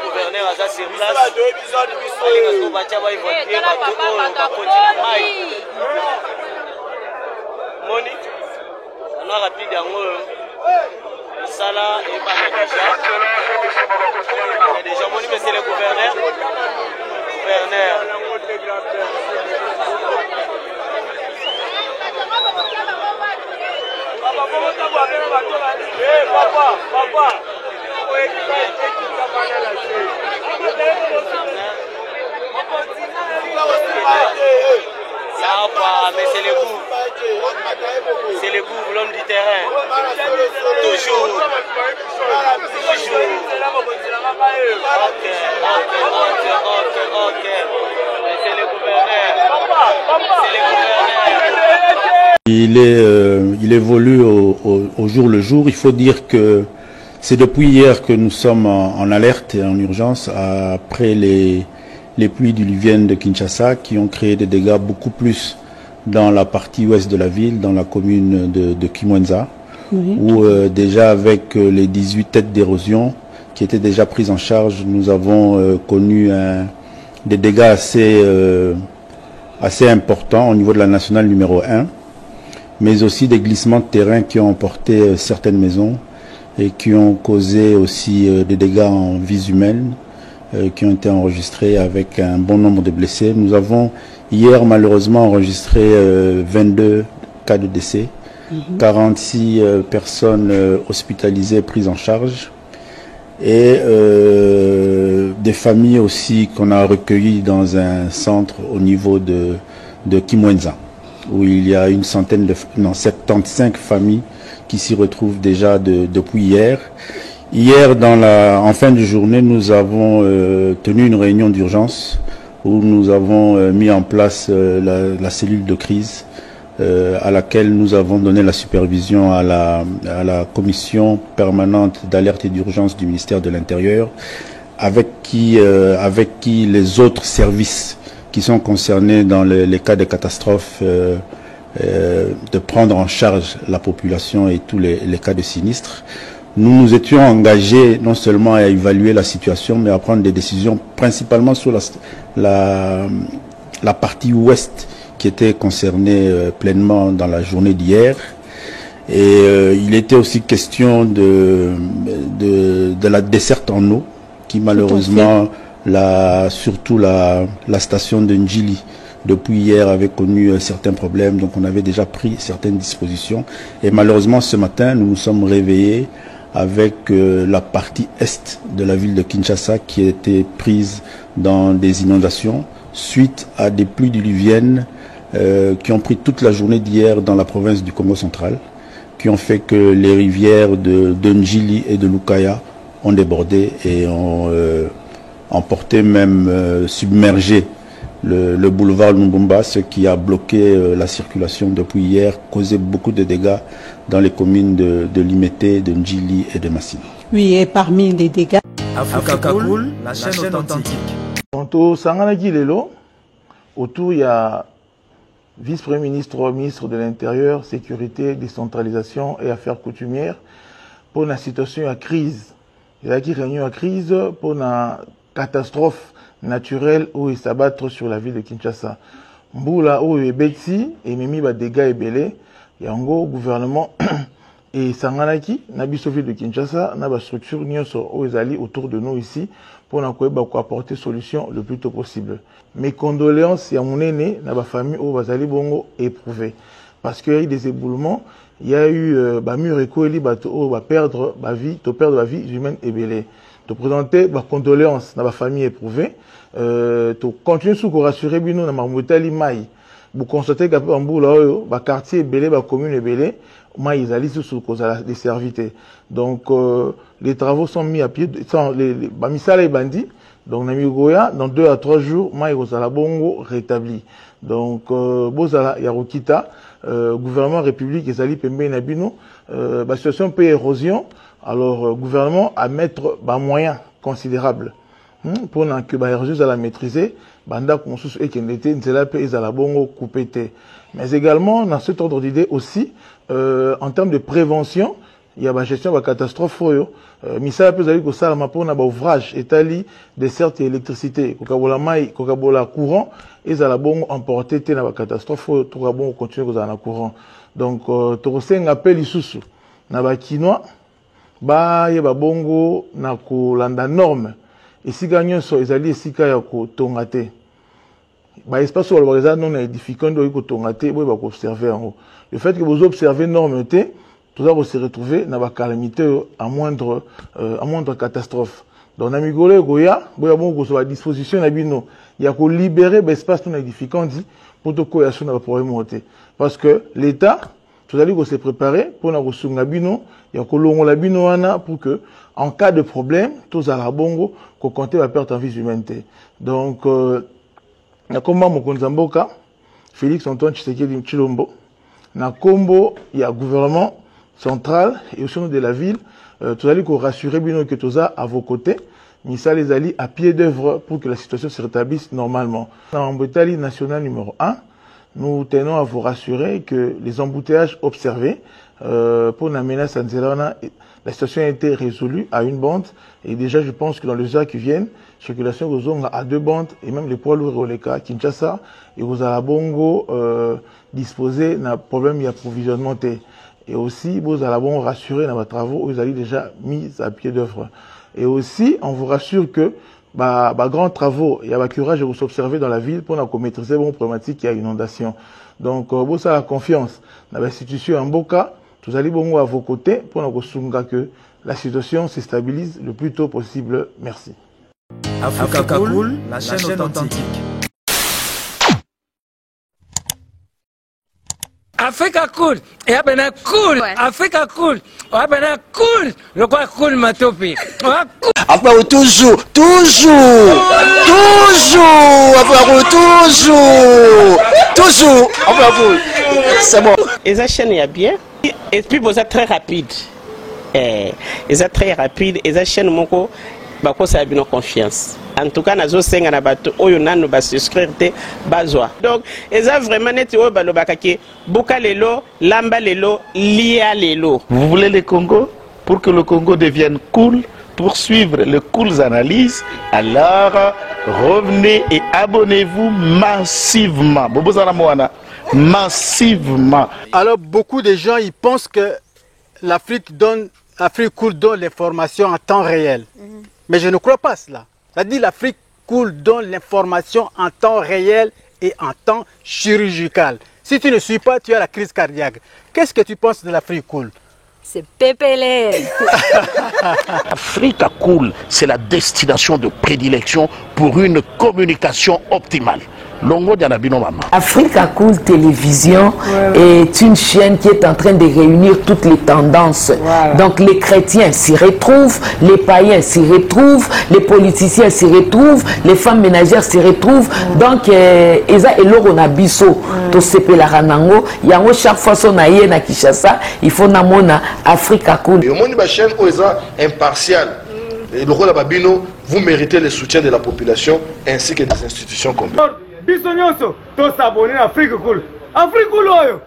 gouverneur Aza sur place. Moni, on a rapide Sala et déjà Moni, mais c'est le gouverneur. Papa. Mais c'est le goût. C'est le goût, l'homme du terrain. Toujours. Ok. C'est le gouverneur. Il évolue au jour le jour. Il faut dire que c'est depuis hier que nous sommes en alerte et en urgence après les pluies diluviennes de Kinshasa qui ont créé des dégâts beaucoup plus dans la partie ouest de la ville, dans la commune de Kimwenza, où déjà avec les 18 têtes d'érosion qui étaient déjà prises en charge, nous avons connu des dégâts assez importants au niveau de la nationale numéro 1, mais aussi des glissements de terrain qui ont emporté certaines maisons et qui ont causé aussi des dégâts en vies humaines qui ont été enregistrés avec un bon nombre de blessés. Nous avons hier malheureusement enregistré 22 cas de décès, 46 personnes hospitalisées prises en charge et des familles aussi qu'on a recueillies dans un centre au niveau de Kimwenza, où il y a 75 familles qui s'y retrouvent déjà depuis hier. Hier, en fin de journée, nous avons tenu une réunion d'urgence où nous avons mis en place la cellule de crise à laquelle nous avons donné la supervision à la commission permanente d'alerte et d'urgence du ministère de l'Intérieur, avec qui les autres services qui sont concernés dans les cas de catastrophe de prendre en charge la population et tous les cas de sinistres. Nous nous étions engagés non seulement à évaluer la situation, mais à prendre des décisions principalement sur la partie ouest qui était concernée pleinement dans la journée d'hier. Et il était aussi question de la desserte en eau, qui malheureusement, surtout la station de Njili, depuis hier, avait connu certains problèmes, donc on avait déjà pris certaines dispositions. Et malheureusement, ce matin, nous nous sommes réveillés avec la partie est de la ville de Kinshasa qui a été prise dans des inondations suite à des pluies diluviennes qui ont pris toute la journée d'hier dans la province du Congo central, qui ont fait que les rivières de Njili et de Lukaya ont débordé et ont emporté même submergé le boulevard Lumumba, ce qui a bloqué la circulation depuis hier, causé beaucoup de dégâts dans les communes de Limete, de Njili et de Massina. Oui, et parmi les dégâts... Africa Cool, la chaîne authentique. Quant Sanganaki Lelo, autour il y a vice-premier ministre, ministre de l'Intérieur, Sécurité, Décentralisation et Affaires coutumières, pour la situation à crise. Il y a une réunion à crise pour la catastrophe naturelle où il s'abattre sur la ville de Kinshasa. Mboula où il est bêti et mimi ba dégâts et belé. Il y a un gros gouvernement et Sanganaki, Nabiso ville de Kinshasa, n'a pas structure où ils allaient autour de nous ici pour apporter solution le plus tôt possible. Mes condoléances à mon aîné, à ma famille où Bazali Bongo éprouvée. Parce qu'il y a eu des éboulements, il y a eu mur et coeli perdre ma vie humaine et belé. De présenter ma condoléance à ma famille éprouvée, de continuer à rassurer bino na marmotali mai. Vous constatez qu'à Pamboula, le quartier est belé, la commune est belée, mai ils allaient sous cause des servités. Donc les travaux sont mis à pied, les misala et bandits. Donc Namigoya, dans 2 à 3 jours, mai Rosala Bongo rétabli. Donc Bozala Yarokita, gouvernement république et Zali Pembe Nabino, la situation peut érosion. Alors, gouvernement à mettre des moyens considérables pour que l'érosion à la maîtriser, banda consus et qu'il était nzela pe ezala bongo coupété. Mais également dans cet ordre d'idée aussi en termes de prévention, il y a la gestion de la catastrophe. Misala peut aller que ça, pour un ouvrage, étali, dessert et électricité, kokabola mai, kokabola courant, et ça la bon emporter dans la catastrophe, tout va bon continuer dans le courant. Donc, tu as un appel ici, na ba kinois, ba ye ba bongo na ko landa norme. Et si gagnons so, ils allaient si kaya ko tongate. Ba espace où le non édifiant doit ko tongate, oui ba observer en haut. Le fait que vous observez norme tout ça va se retrouver dans la calamité à moindre catastrophe. Donc, dans Migolé, Goya, boya bon ko so à disposition na bino, il y a ko libérer l'espace non édifiant dit pour to ko ya so na problème monter. Parce que l'État tout à l'heure se préparer pour na ko sunga bino, il y a ko longo la bino wana pour que en cas de problème, tous à la bongo ko compter la perte en vie humaine. Donc na komba mokonzi mboka Félix Antoine Tshisekedi Tshilombo na kombo il y a gouvernement central et au sein de la ville tout à l'heure rassurer bino que tous à vos côtés Missa les alliés à pied d'œuvre pour que la situation se rétablisse normalement. Dans l'embouteillage national numéro 1, nous tenons à vous rassurer que les embouteillages observés pour la menace Anzelana, la situation a été résolue à une bande et déjà je pense que dans les heures qui viennent, circulation aux zones à 2 bandes et même les poids lourds au cas Kinshasa et aux Bongo disposer d'un problème d'approvisionnement et aussi vous allez bon rassurer dans vos travaux vous allez déjà mis à pied d'œuvre et aussi on vous rassure que grands travaux il y a un curage de vous observer dans la ville pour maîtriser bon problématique il y a inondation donc vous avez la confiance dans l'institution en Boka vous allez bon à vos côtés pour que la situation se stabilise le plus tôt possible. Merci. Africa Cool, la chaîne authentique. Africa Cool, et abena cool, Africa Cool, abena cool, le quoi cool matopi. Après toujours, c'est bon. Et ça chaîne est bien, et puis vous êtes très rapide. Et ça très rapide, et ça chaîne moko. Ça a bien confiance. En tout cas, nous avons na bato oyo nanu ba souscrire te bazwa. Donc, eza vraiment neti oyo balobakaki buka lelo, lamba lelo, lia lelo. Vous voulez le Congo pour que le Congo devienne cool, pour suivre les cool analyses, alors revenez et abonnez-vous massivement. Massivement. Alors beaucoup de gens ils pensent que l'Afrique cool donne l'information en temps réel. Mais je ne crois pas cela. C'est-à-dire l'Afrique cool donne l'information en temps réel et en temps chirurgical. Si tu ne suis pas, tu as la crise cardiaque. Qu'est-ce que tu penses de l'Afrique cool? C'est pépélé. Africa Cool, c'est la destination de prédilection pour une communication optimale. Africa Cool Télévision est une chaîne qui est en train de réunir toutes les tendances. Donc les chrétiens s'y retrouvent, les païens s'y retrouvent, les politiciens s'y retrouvent, les femmes ménagères s'y retrouvent. Donc eza eloko na biso to sepela ranango yango chaque fois son aye na Kinshasa il faut namona Africa Cool. Et au monde ba chaîne oza impartial. Et le rôle babino vous méritez le soutien de la population ainsi que des institutions complètes. Bisognoso, to s'abonner à Africa Cool. Africa Cool, oyo.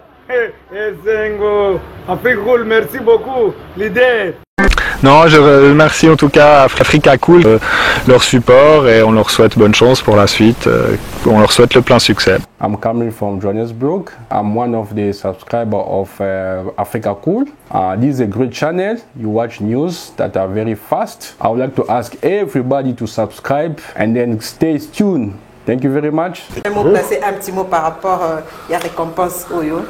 Zengo, Africa Cool, merci beaucoup, l'idée. Non, je remercie en tout cas Africa Cool leur support et on leur souhaite bonne chance pour la suite. On leur souhaite le plein succès. I'm coming from Johannesburg. I'm one of the subscribers of Africa Cool. This is a great channel. You watch news that are very fast. I would like to ask everybody to subscribe and then stay tuned. Thank you very much. Placer un petit mot par rapport à la récompense Oyo.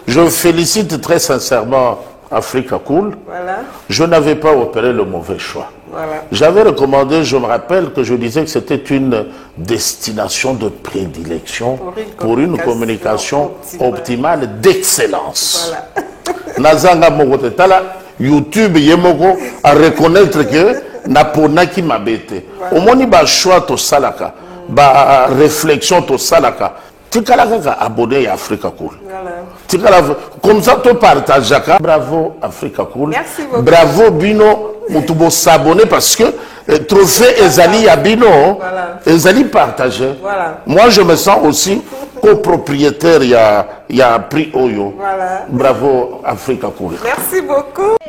Je félicite très sincèrement Africa Cool. Voilà. Je n'avais pas opéré le mauvais choix. Voilà. J'avais recommandé, je me rappelle que je disais que c'était une destination de prédilection pour une communication optimale d'excellence. Nazanga Mogote Tala, YouTube Yemoko à reconnaître que Naponaki Mabete. Au moni ba choix to salaka, ba réflexion to salaka. Tikalaka abonné à Africa Cool. Comme ça tu partages. Bravo Africa Cool. Merci beaucoup. Bravo Bino, mutubo s'abonner parce que trophée Ezali à Bino, Ezali partagé. Voilà. Moi je me sens aussi copropriétaire, il y a prix Oyo. Voilà. Bravo, Africa Cool. Merci beaucoup.